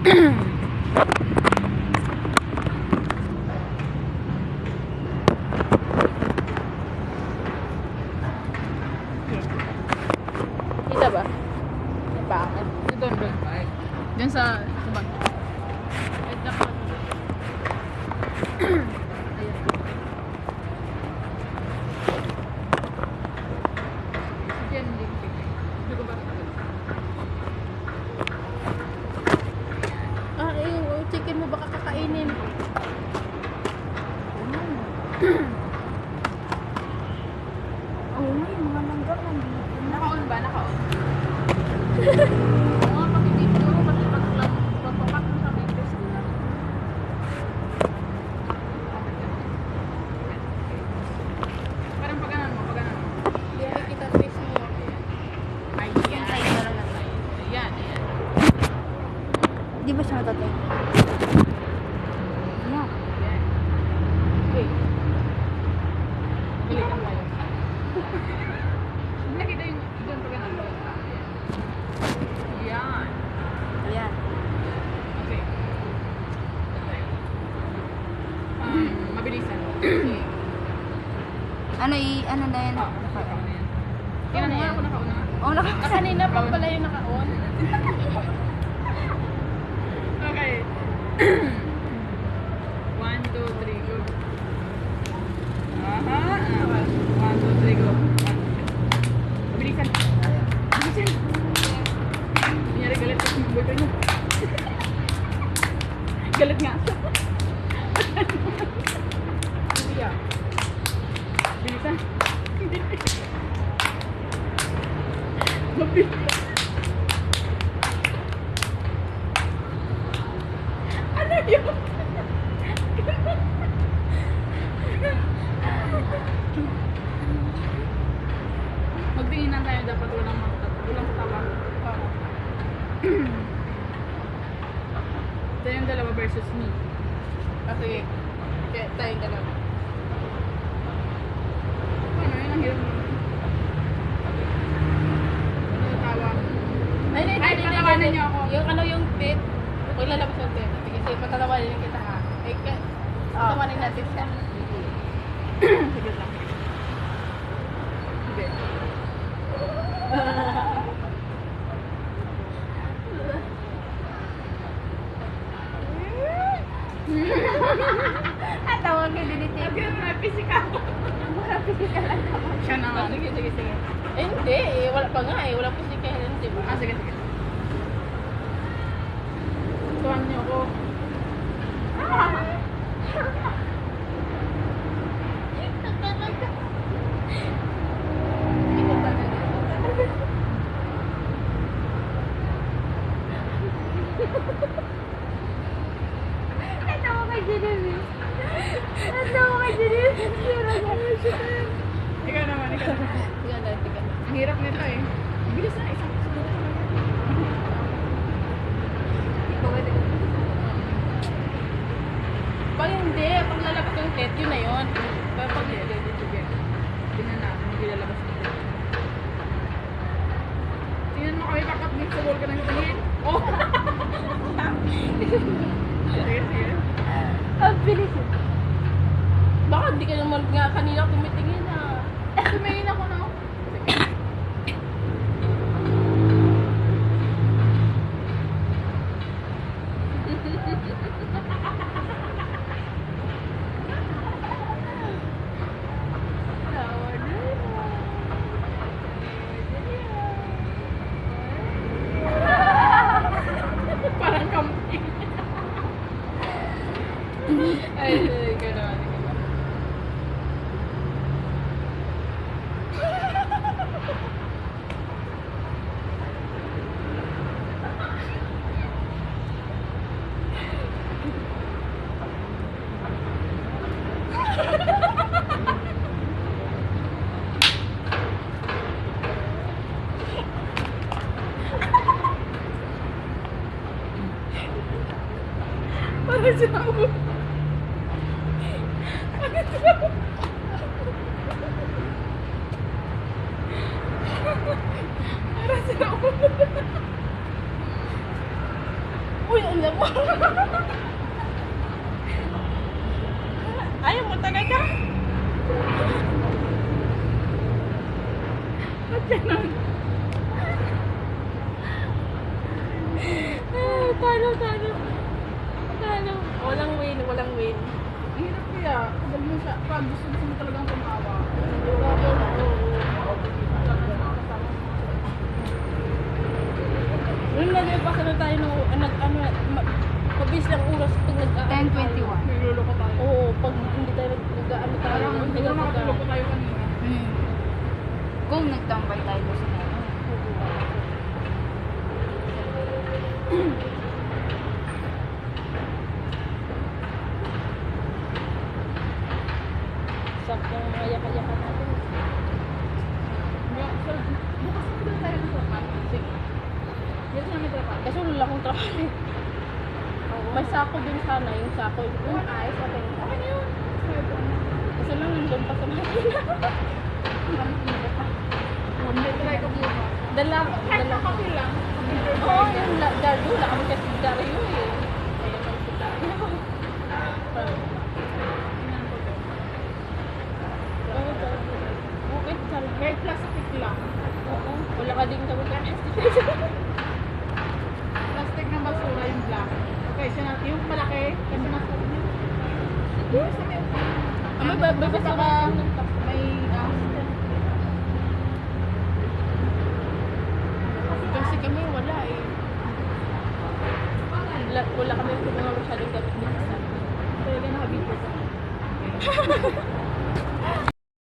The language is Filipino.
Kita ba? Bakit? Doon. Diyan sa bag. Yung chicken mo baka kakainin. Oo, may mga langga nandito. Naka-on ba? Naka-on? Oo nga, pati dito. Pati pagpapak mo sa bibis. Parang paganan mo. Hindi kita face mo. Ayan. Di ba siya matatoy? Ano? Okay. Balikan tayo. Nakita yung dyan paganan mo. Ayan. Ayan. Okay. Mabilisan. Ano na yan? Kailan nga ako nakauna? Oo, Kanina pa pala yung naka-on. Okay. 1, 2, 3, go. Aha. 1, 2, 3, go. Mabilisan. Kunyari galit kasi yung boyfriend niya. Galit nga. Hindi ah. Bilisan. Mabilis. Ano yun? Magtinginan tayo, dapat walang tawa. Ito yung dalawa versus me. Okay. Kaya tayong dalawa. Ano yun? Ang hirap naman. Ano tawa? Ay, patawanan niyo ako. Yung pit, huwag lalabas yung pit. Sige, patatawanan kita ha. Patawanan natin siya. Sige lang. Sige. At tawag ka din ito. Sabi na physical. Physical lang naman. Siya naman. Sige. Hindi eh. Wala pa nga eh. Wala pa si Karen, di ba? Sige. Tuwan niyo ako. At tawag kay Jenny. At tawag kay Jenny. Ikaw naman. Tiga. Ang hirap nito eh. Bilis na, isang siguro naman. Pag hindi, pag lalabas yung tet, yun na yun. Pero pag hindi, sige. Tingnan natin, hindi lalabas yung tet. Tingnan mo kami kakap ng sabol ka ng tingin. Oh! Sige. Ang bilis. Baka hindi ka naman nga kanina tumitingin ah. Tumingin ako na. Parang camping. Ay, gano'n. Para sa ako. Para sa ako. yung ulam mo. Ayaw mo talaga. Ba't ganun? Talo. Talo. Walang win, walang win. Ang hirap kaya, kapag mo siya, pag gusto mo talagang tumawa. Yung nalipasa na tayo ng mabilis lang oras pag 10:21. Niluloko tayo. Oo, pag hindi tayo nag-ano tayo. Parang hindi siguro nakatulog ka tayo kanina. Kung nagtambay tayo sa mga. sakto ng mga yaka-yaka natin. Bukas na tayo ng trapan. Sige. Yes, namin trapan. Kasi wala akong trabaho. May sako din sana, yung sako. Yung ayos, okay na. Okay na yun. Kasi lang nandun pa sa makina. Hindi, try ko bukas. Dala, Kahit dala. na kape lang. Oo, yung dardo, wala kami kasi daryo eh. Kaya lang sila. Bukit, sabi. Kahit plastic lang. Oo, wala ka din kami kasi. Plastic na basura yung black. Okay, siya natin. Yung malaki, kasi masura niya. Yung sa may May babay sa mga may kasi kami wala eh. Wala kami mga masyadong gamit dito sa amin. talaga nakabito sa